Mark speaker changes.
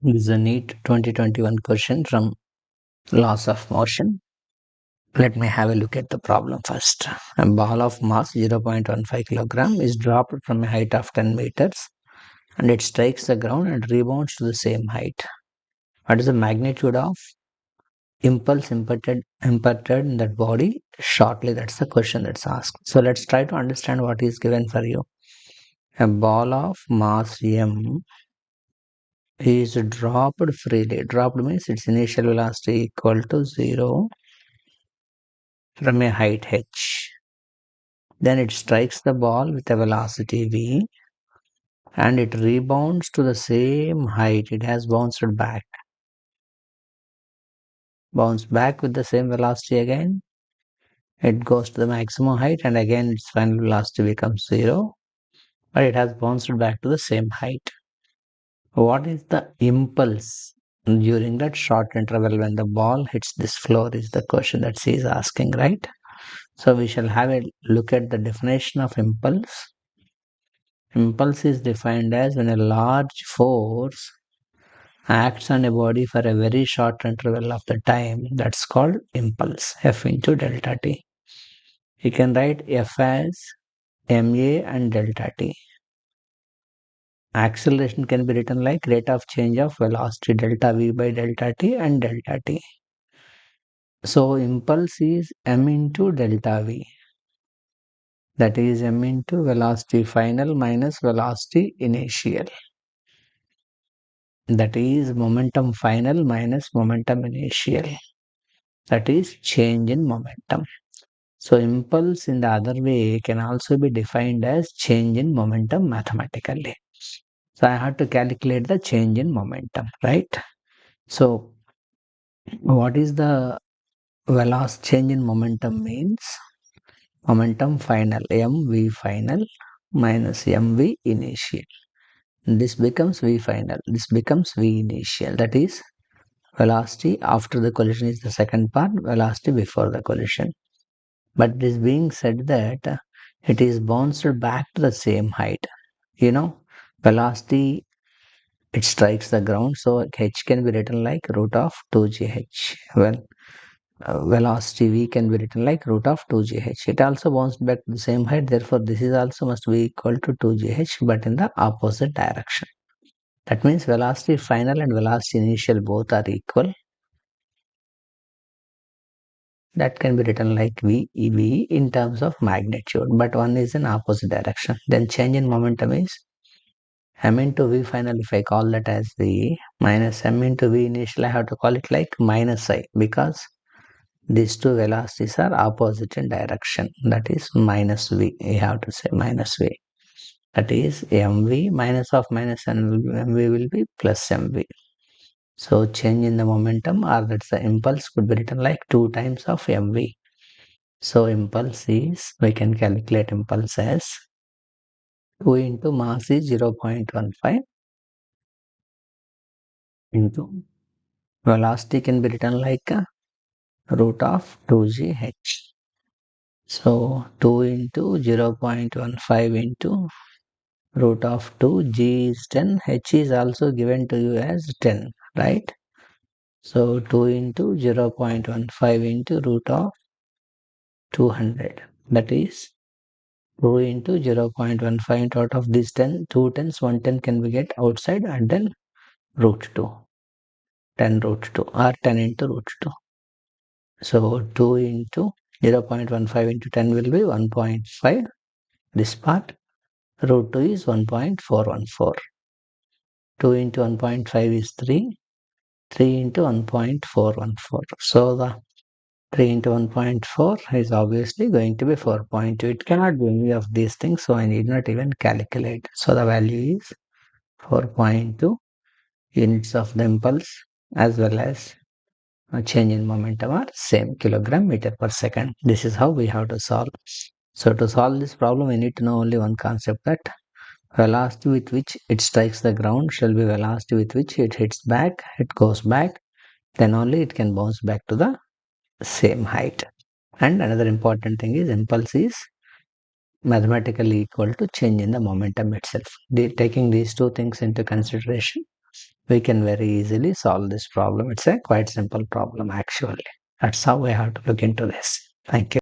Speaker 1: This is a NEET 2021 question from laws of motion. Let me have a look at the problem first. A ball of mass 0.15 kilogram is dropped from a height of 10 meters and it strikes the ground and rebounds to the same height. What is the magnitude of impulse imparted in that body shortly? That's the question that's asked. So let's try to understand what is given for you. A ball of mass m is dropped freely. Dropped means its initial velocity equal to 0 from a height h. Then it strikes the ball with a velocity v and it rebounds to the same height. It has bounced back. Bounce back with the same velocity again. It goes to the maximum height and again its final velocity becomes 0. But it has bounced back to the same height. What is the impulse during that short interval when the ball hits this floor is the question that she is asking, right? So we shall have a look at the definition of impulse. Impulse is defined as when a large force acts on a body for a very short interval of the time. That's called impulse, F into delta t. You can write F as ma and delta t. Acceleration can be written like rate of change of velocity delta v by delta t and delta t. So impulse is m into delta v. That is m into velocity final minus velocity initial. That is momentum final minus momentum initial. That is change in momentum. So impulse in the other way can also be defined as change in momentum mathematically. So I have to calculate the change in momentum, right? So what is the velocity change in momentum means? Momentum final, mv final minus mv initial. This becomes v final, this becomes v initial. That is velocity after the collision is the second part, velocity before the collision. But it is being said that it is bounced back to the same height. Velocity, it strikes the ground, so h can be written like root of 2gh. Well, velocity v can be written like root of 2gh. It also bounced back to the same height, therefore this is also must be equal to 2gh but in the opposite direction. That means velocity final and velocity initial both are equal. That can be written like v in terms of magnitude, but one is in opposite direction. Then change in momentum is m into v final. If I call that as v minus m into v initial, I have to call it like minus I because these two velocities are opposite in direction. That is minus v. You have to say minus v. That is mv minus of minus mv will be plus mv. So change in the momentum, or that's the impulse, could be written like 2 times of mv. So impulse is, we can calculate impulse as 2 into mass is 0.15 into velocity can be written like root of 2gh. So 2 into 0.15 into root of 2, g is 10, h is also given to you as 10, right? So 2 into 0.15 into root of 200, that is 2 into 0.15 out of this 10, 2 tens, 1 10 can be get outside and then root 2, 10 root 2 or 10 into root 2. So 2 into 0.15 into 10 will be 1.5. This part root 2 is 1.414. 2 into 1.5 is 3. 3 into 1.414. So the 3 into 1.4 is obviously going to be 4.2. It cannot be any of these things, so I need not even calculate. So the value is 4.2 units of the impulse as well as a change in momentum are same, kilogram meter per second. This is how we have to solve. So to solve this problem, we need to know only one concept, that velocity with which it strikes the ground shall be velocity with which it hits back, it goes back, then only it can bounce back to the same height. And another important thing is impulse is mathematically equal to change in the momentum itself. Taking these two things into consideration, we can very easily solve this problem. It's a quite simple problem actually. That's how we have to look into this. Thank you.